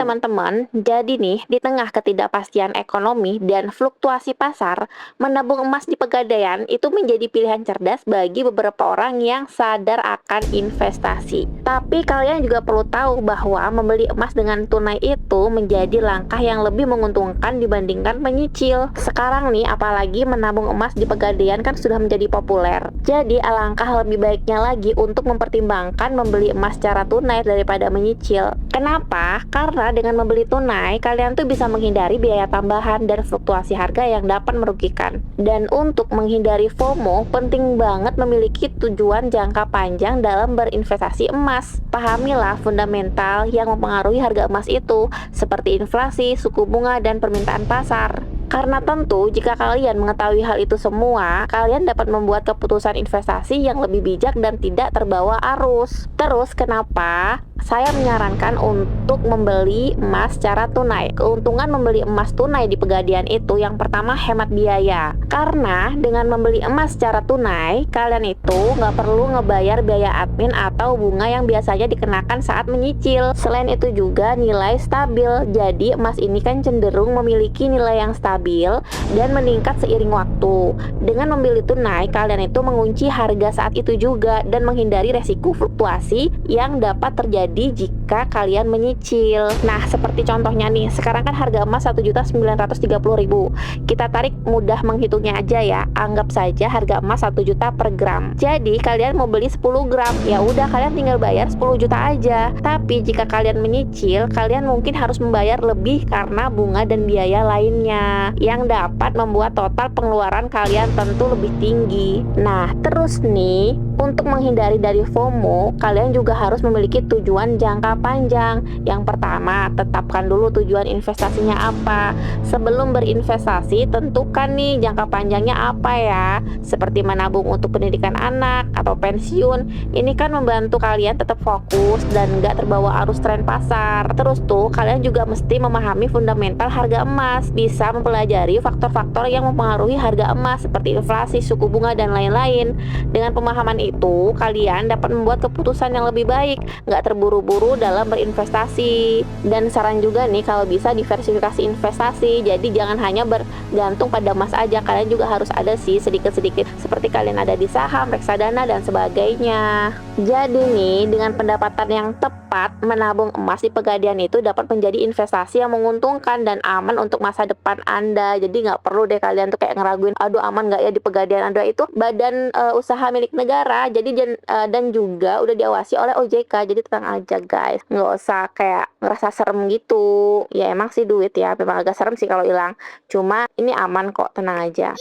teman-teman, jadi nih, di tengah ketidakpastian ekonomi dan fluktuasi pasar, menabung emas di Pegadaian itu menjadi pilihan cerdas bagi beberapa orang yang sadar akan investasi. Tapi kalian juga perlu tahu bahwa membeli emas dengan tunai itu menjadi langkah yang lebih menguntungkan dibandingkan menyicil. Sekarang nih, apalagi menabung emas di Pegadaian kan sudah menjadi populer. Jadi, alangkah lebih baiknya lagi untuk mempertimbangkan membeli emas secara tunai daripada menyicil. Kenapa? Karena dengan membeli tunai, kalian tuh bisa menghindari biaya tambahan dan fluktuasi harga yang dapat merugikan. Dan untuk menghindari FOMO, penting banget memiliki tujuan jangka panjang dalam berinvestasi emas. Pahamilah fundamental yang mempengaruhi harga emas itu, seperti inflasi, suku bunga, dan permintaan pasar. Karena tentu, jika kalian mengetahui hal itu semua, kalian dapat membuat keputusan investasi yang lebih bijak dan tidak terbawa arus. Terus, kenapa saya menyarankan untuk membeli emas secara tunai? Keuntungan membeli emas tunai di Pegadaian itu yang pertama hemat biaya. Karena dengan membeli emas secara tunai, kalian itu nggak perlu ngebayar biaya admin atau bunga yang biasanya dikenakan saat menyicil. Selain itu juga nilai stabil. Jadi emas ini kan cenderung memiliki nilai yang stabil dan meningkat seiring waktu. Dengan membeli tunai, kalian itu mengunci harga saat itu juga dan menghindari resiko fluktuasi yang dapat terjadi jika kalian menyicil. Nah, seperti contohnya nih, sekarang kan harga emas 1.930.000. Kita tarik mudah menghitungnya aja ya. Anggap saja harga emas 1 juta per gram. Jadi, kalian mau beli 10 gram. Ya udah, kalian tinggal bayar 10 juta aja. Tapi jika kalian menyicil, kalian mungkin harus membayar lebih karena bunga dan biaya lainnya yang dapat membuat total pengeluaran kalian tentu lebih tinggi. Nah, terus nih, untuk menghindari dari FOMO, kalian juga harus memiliki tujuan jangka panjang. Yang pertama, tetapkan dulu tujuan investasinya apa. Sebelum berinvestasi, tentukan nih jangka panjangnya apa ya. Seperti menabung untuk pendidikan anak atau pensiun. Ini kan membantu kalian tetap fokus dan nggak terbawa arus tren pasar. Terus tuh, kalian juga mesti memahami fundamental harga emas. Bisa mempelajari faktor-faktor yang mempengaruhi harga emas seperti inflasi, suku bunga, dan lain-lain. Dengan pemahaman itu, kalian dapat membuat keputusan yang lebih baik, nggak terburu-buru dalam berinvestasi. Dan saran juga nih, kalau bisa diversifikasi investasi, jadi jangan hanya bergantung pada emas aja, kalian juga harus ada sih sedikit-sedikit, seperti kalian ada di saham, reksadana, dan sebagainya. Jadi nih, dengan pendapatan yang tepat, menabung emas di Pegadaian itu dapat menjadi investasi yang menguntungkan dan aman untuk masa depan Anda. Jadi nggak perlu deh kalian tuh kayak ngeraguin, aduh aman nggak ya di Pegadaian. Anda itu badan usaha milik negara, jadi dan juga udah diawasi oleh OJK. Jadi tenang aja guys, nggak usah kayak ngerasa serem gitu. Ya emang sih duit ya, memang agak serem sih kalau hilang. Cuma ini aman kok, tenang aja.